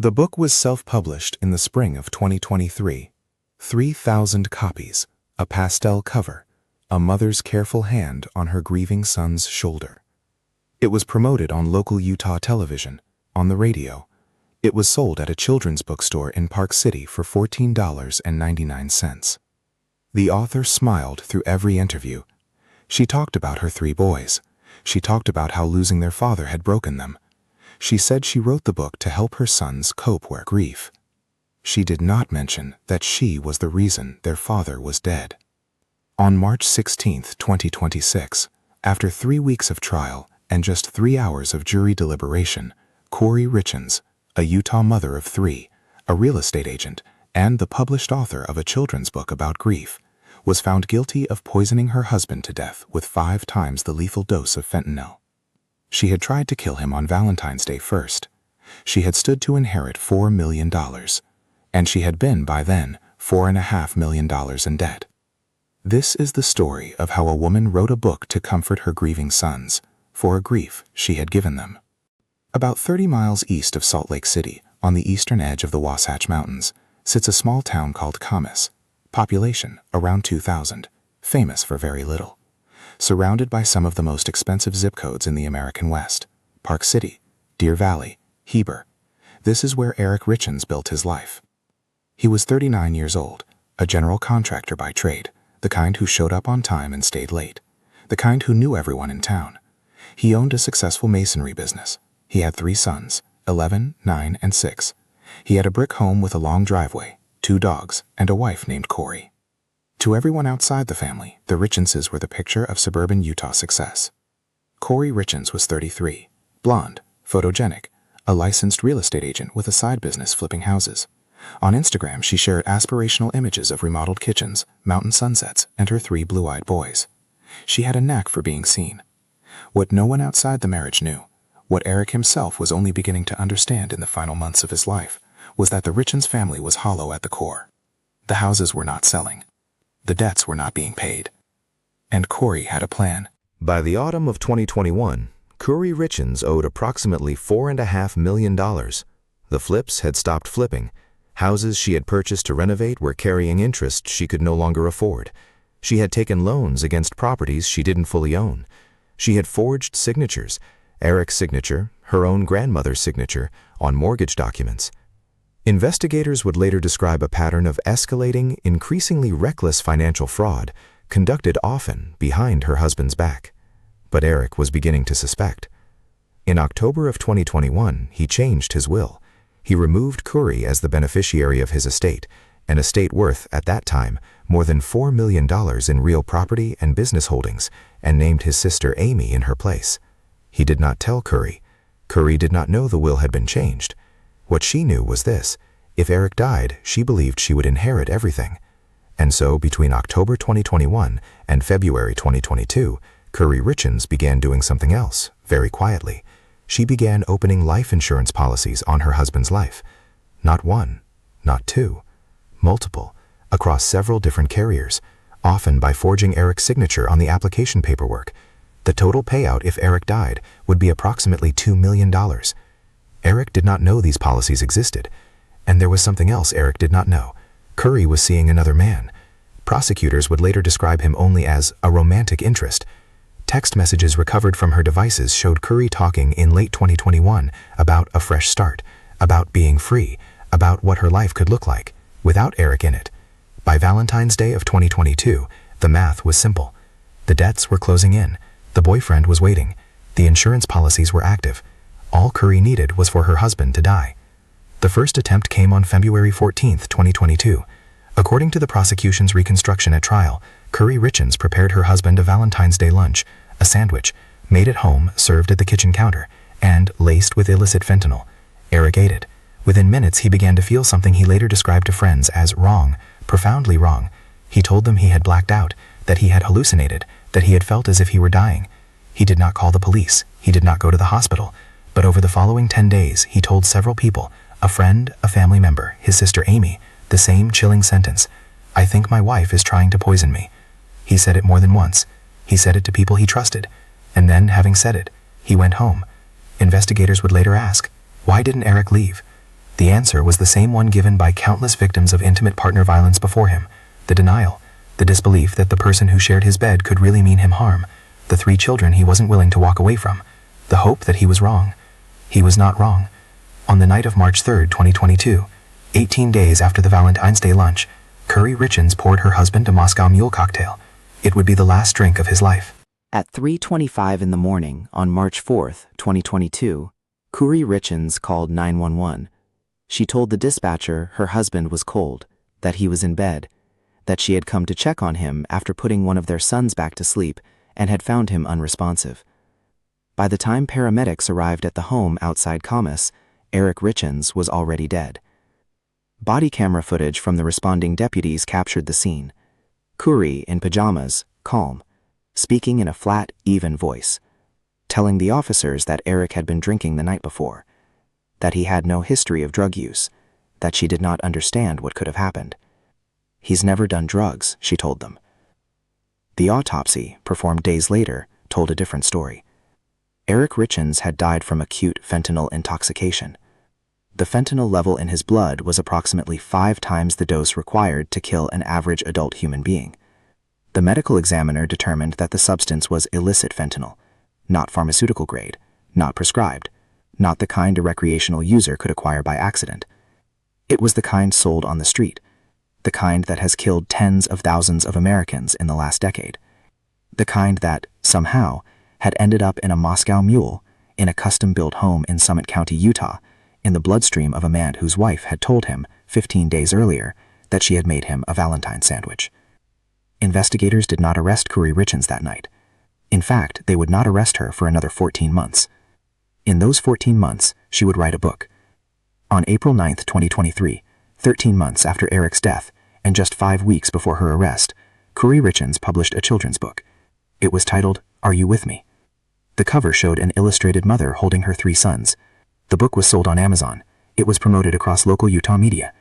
The book was self-published in the spring of 2023. 3,000 copies, a pastel cover, a mother's careful hand on her grieving son's shoulder. It was promoted on local Utah television, on the radio. It was sold at a children's bookstore in Park City for $14.99. The author smiled through every interview. She talked about her 3 boys. She talked about how losing their father had broken them. She said she wrote the book to help her sons cope with grief. She did not mention that she was the reason their father was dead. On March 16, 2026, after 3 weeks of trial and just 3 hours of jury deliberation, Kouri Richins, a Utah mother of 3, a real estate agent, and the published author of a children's book about grief, was found guilty of poisoning her husband to death with 5 times the lethal dose of fentanyl. She had tried to kill him on Valentine's Day first. She had stood to inherit $4 million, and she had been, by then, $4.5 million in debt. This is the story of how a woman wrote a book to comfort her grieving sons for a grief she had given them. About 30 miles east of Salt Lake City, on the eastern edge of the Wasatch Mountains, sits a small town called Camas, population around 2,000, famous for very little. Surrounded by some of the most expensive zip codes in the American West, Park City, Deer Valley, Heber. This is where Kouri Richins built his life. He was 39 years old, a general contractor by trade, the kind who showed up on time and stayed late, the kind who knew everyone in town. He owned a successful masonry business. He had 3 sons, 11, 9, and 6. He had a brick home with a long driveway, 2 dogs, and a wife named Kouri. To everyone outside the family, the Richinses were the picture of suburban Utah success. Kouri Richins was 33, blonde, photogenic, a licensed real estate agent with a side business flipping houses. On Instagram, she shared aspirational images of remodeled kitchens, mountain sunsets, and her 3 blue-eyed boys. She had a knack for being seen. What no one outside the marriage knew, what Kouri himself was only beginning to understand in the final months of his life, was that the Richins family was hollow at the core. The houses were not selling. The debts were not being paid. And Kouri had a plan. By the autumn of 2021, Kouri Richins owed approximately $4.5 million. The flips had stopped flipping. Houses she had purchased to renovate were carrying interest she could no longer afford. She had taken loans against properties she didn't fully own. She had forged signatures, Kouri's signature, her own grandmother's signature, on mortgage documents. Investigators would later describe a pattern of escalating, increasingly reckless financial fraud, conducted often behind her husband's back. But Kouri was beginning to suspect. In October of 2021, he changed his will. He removed Kouri as the beneficiary of his estate, an estate worth, at that time, more than $4 million in real property and business holdings, and named his sister Amy in her place. He did not tell Kouri. Kouri did not know the will had been changed. What she knew was this: if Kouri died, she believed she would inherit everything. And so, between October 2021 and February 2022, Kouri Richins began doing something else, very quietly. She began opening life insurance policies on her husband's life. Not 1, not 2, multiple, across several different carriers, often by forging Kouri's signature on the application paperwork. The total payout if Kouri died would be approximately $2 million. Kouri did not know these policies existed. And there was something else Kouri did not know. Kouri was seeing another man. Prosecutors would later describe him only as a romantic interest. Text messages recovered from her devices showed Kouri talking in late 2021 about a fresh start, about being free, about what her life could look like, without Kouri in it. By Valentine's Day of 2022, the math was simple. The debts were closing in. The boyfriend was waiting. The insurance policies were active. All Kouri needed was for her husband to die. The first attempt came on February 14, 2022. According to the prosecution's reconstruction at trial, Kouri Richins prepared her husband a Valentine's Day lunch, a sandwich, made at home, served at the kitchen counter, and laced with illicit fentanyl. Aggravated. Within minutes, he began to feel something he later described to friends as wrong, profoundly wrong. He told them he had blacked out, that he had hallucinated, that he had felt as if he were dying. He did not call the police. He did not go to the hospital. But over the following 10 days, he told several people, a friend, a family member, his sister Amy, the same chilling sentence: "I think my wife is trying to poison me." He said it more than once. He said it to people he trusted. And then, having said it, he went home. Investigators would later ask, why didn't Kouri leave? The answer was the same one given by countless victims of intimate partner violence before him: the denial, the disbelief that the person who shared his bed could really mean him harm, the 3 children he wasn't willing to walk away from, the hope that he was wrong. He was not wrong. On the night of March 3, 2022, 18 days after the Valentine's Day lunch, Kouri Richins poured her husband a Moscow Mule cocktail. It would be the last drink of his life. At 3:25 in the morning on March 4, 2022, Kouri Richins called 911. She told the dispatcher her husband was cold, that he was in bed, that she had come to check on him after putting one of their sons back to sleep and had found him unresponsive. By the time paramedics arrived at the home outside Kamas, Eric Richins was already dead. Body camera footage from the responding deputies captured the scene. Kouri, in pajamas, calm, speaking in a flat, even voice, telling the officers that Eric had been drinking the night before, that he had no history of drug use, that she did not understand what could have happened. He's never done drugs, she told them. The autopsy, performed days later, told a different story. Eric Richins had died from acute fentanyl intoxication. The fentanyl level in his blood was approximately 5 times the dose required to kill an average adult human being. The medical examiner determined that the substance was illicit fentanyl, not pharmaceutical grade, not prescribed, not the kind a recreational user could acquire by accident. It was the kind sold on the street, the kind that has killed tens of thousands of Americans in the last decade, the kind that, somehow, had ended up in a Moscow Mule, in a custom-built home in Summit County, Utah, in the bloodstream of a man whose wife had told him 15 days earlier that she had made him a Valentine sandwich. Investigators did not arrest Kouri Richins that night. In fact, they would not arrest her for another 14 months. In those 14 months, she would write a book. On April 9, 2023, 13 months after Eric's death, and just 5 weeks before her arrest, Kouri Richins published a children's book. It was titled, Are You With Me? The cover showed an illustrated mother holding her 3 sons. The book was sold on Amazon. It was promoted across local Utah media.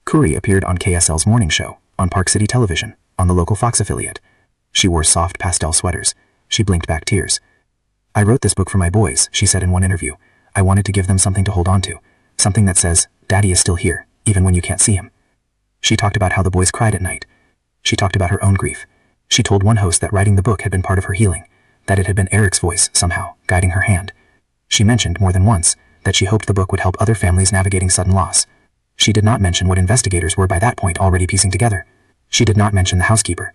Kouri appeared on KSL's morning show, on Park City Television, on the local Fox affiliate. She wore soft pastel sweaters. She blinked back tears. I wrote this book for my boys, she said in one interview. I wanted to give them something to hold on to, something that says, Daddy is still here, even when you can't see him. She talked about how the boys cried at night. She talked about her own grief. She told one host that writing the book had been part of her healing, that it had been Eric's voice, somehow, guiding her hand. She mentioned more than once that she hoped the book would help other families navigating sudden loss. She did not mention what investigators were by that point already piecing together. She did not mention the housekeeper.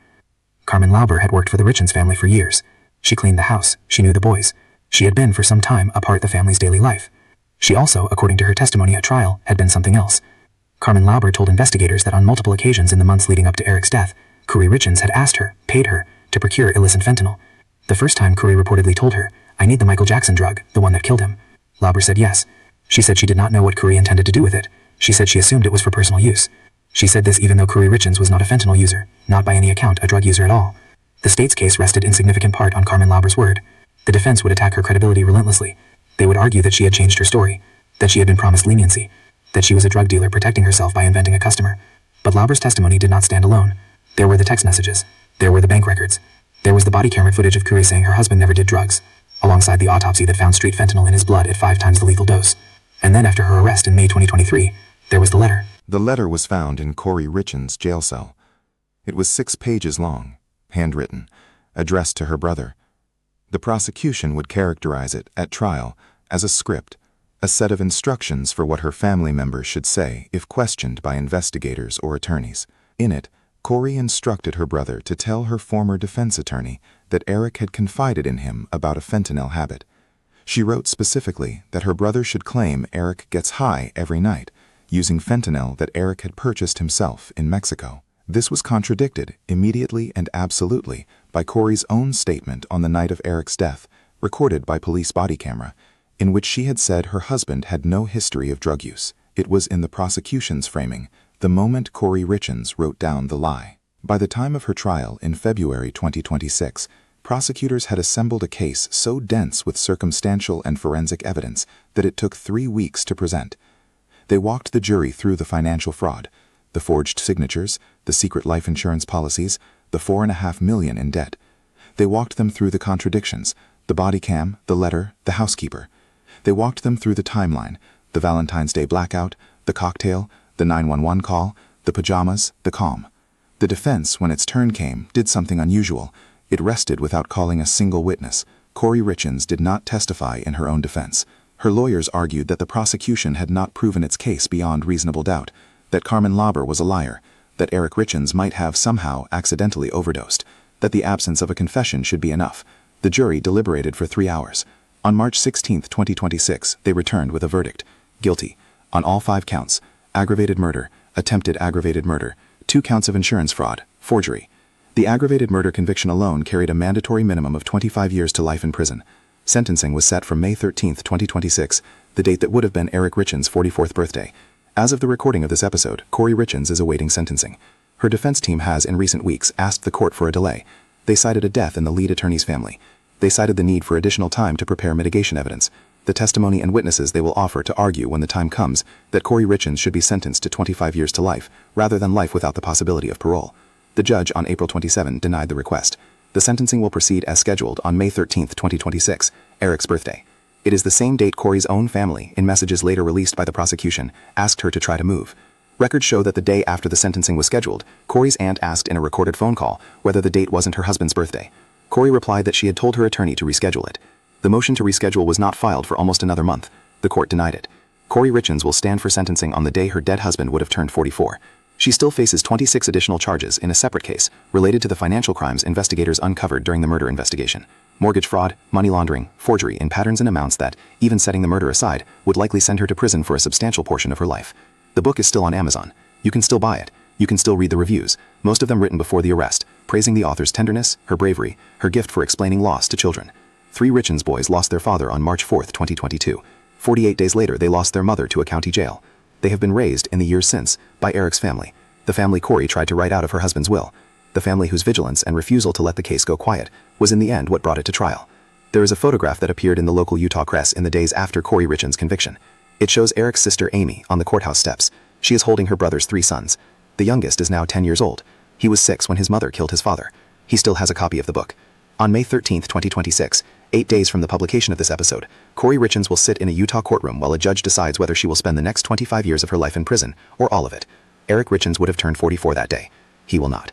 Carmen Lauber had worked for the Richins family for years. She cleaned the house. She knew the boys. She had been for some time a part of the family's daily life. She also, according to her testimony at trial, had been something else. Carmen Lauber told investigators that on multiple occasions in the months leading up to Eric's death, Kouri Richins had asked her, paid her, to procure illicit fentanyl. The first time Kouri reportedly told her, I need the Michael Jackson drug, the one that killed him. Lauber said yes. She said she did not know what Kouri intended to do with it. She said she assumed it was for personal use. She said this even though Kouri Richins was not a fentanyl user, not by any account a drug user at all. The state's case rested in significant part on Carmen Lauber's word. The defense would attack her credibility relentlessly. They would argue that she had changed her story, that she had been promised leniency, that she was a drug dealer protecting herself by inventing a customer. But Lauber's testimony did not stand alone. There were the text messages. There were the bank records. There was the body camera footage of Kouri saying her husband never did drugs, alongside the autopsy that found street fentanyl in his blood at 5 times the lethal dose. And then after her arrest in May 2023, there was the letter. The letter was found in Kouri Richins' jail cell. It was 6 pages long, handwritten, addressed to her brother. The prosecution would characterize it, at trial, as a script, a set of instructions for what her family members should say if questioned by investigators or attorneys. In it, Kouri instructed her brother to tell her former defense attorney that Eric had confided in him about a fentanyl habit. She wrote specifically that her brother should claim Eric gets high every night, using fentanyl that Eric had purchased himself in Mexico. This was contradicted immediately and absolutely by Kouri's own statement on the night of Eric's death, recorded by police body camera, in which she had said her husband had no history of drug use. It was in the prosecution's framing, the moment Kouri Richins wrote down the lie. By the time of her trial in February 2026, prosecutors had assembled a case so dense with circumstantial and forensic evidence that it took 3 weeks to present. They walked the jury through the financial fraud, the forged signatures, the secret life insurance policies, the $4.5 million in debt. They walked them through the contradictions, the body cam, the letter, the housekeeper. They walked them through the timeline, the Valentine's Day blackout, the cocktail, the 911 call, the pajamas, the calm. The defense, when its turn came, did something unusual. It rested without calling a single witness. Kouri Richins did not testify in her own defense. Her lawyers argued that the prosecution had not proven its case beyond reasonable doubt, that Carmen Lauber was a liar, that Eric Richins might have somehow accidentally overdosed, that the absence of a confession should be enough. The jury deliberated for 3 hours. On March 16, 2026, they returned with a verdict. Guilty. On all 5 counts: aggravated murder, attempted aggravated murder, 2 counts of insurance fraud, forgery. The aggravated murder conviction alone carried a mandatory minimum of 25 years to life in prison. Sentencing was set for May 13, 2026, the date that would have been Eric Richins' 44th birthday. As of the recording of this episode, Kouri Richins is awaiting sentencing. Her defense team has, in recent weeks, asked the court for a delay. They cited a death in the lead attorney's family. They cited the need for additional time to prepare mitigation evidence, the testimony and witnesses they will offer to argue when the time comes that Kouri Richins should be sentenced to 25 years to life, rather than life without the possibility of parole. The judge on April 27 denied the request. The sentencing will proceed as scheduled on May 13, 2026, Eric's birthday. It is the same date Kouri's own family, in messages later released by the prosecution, asked her to try to move. Records show that the day after the sentencing was scheduled, Kouri's aunt asked in a recorded phone call whether the date wasn't her husband's birthday. Kouri replied that she had told her attorney to reschedule it. The motion to reschedule was not filed for almost another month. The court denied it. Kouri Richins will stand for sentencing on the day her dead husband would have turned 44. She still faces 26 additional charges in a separate case related to the financial crimes investigators uncovered during the murder investigation. Mortgage fraud, money laundering, forgery in patterns and amounts that, even setting the murder aside, would likely send her to prison for a substantial portion of her life. The book is still on Amazon. You can still buy it. You can still read the reviews, most of them written before the arrest, praising the author's tenderness, her bravery, her gift for explaining loss to children. 3 Richins boys lost their father on March 4, 2022. 48 days later, they lost their mother to a county jail. They have been raised, in the years since, by Eric's family, the family Kouri tried to write out of her husband's will, the family whose vigilance and refusal to let the case go quiet was in the end what brought it to trial. There is a photograph that appeared in the local Utah press in the days after Kouri Richins' conviction. It shows Eric's sister Amy on the courthouse steps. She is holding her brother's 3 sons. The youngest is now 10 years old. He was 6 when his mother killed his father. He still has a copy of the book. On May 13, 2026, 8 days from the publication of this episode, Kouri Richins will sit in a Utah courtroom while a judge decides whether she will spend the next 25 years of her life in prison, or all of it. Eric Richins would have turned 44 that day. He will not.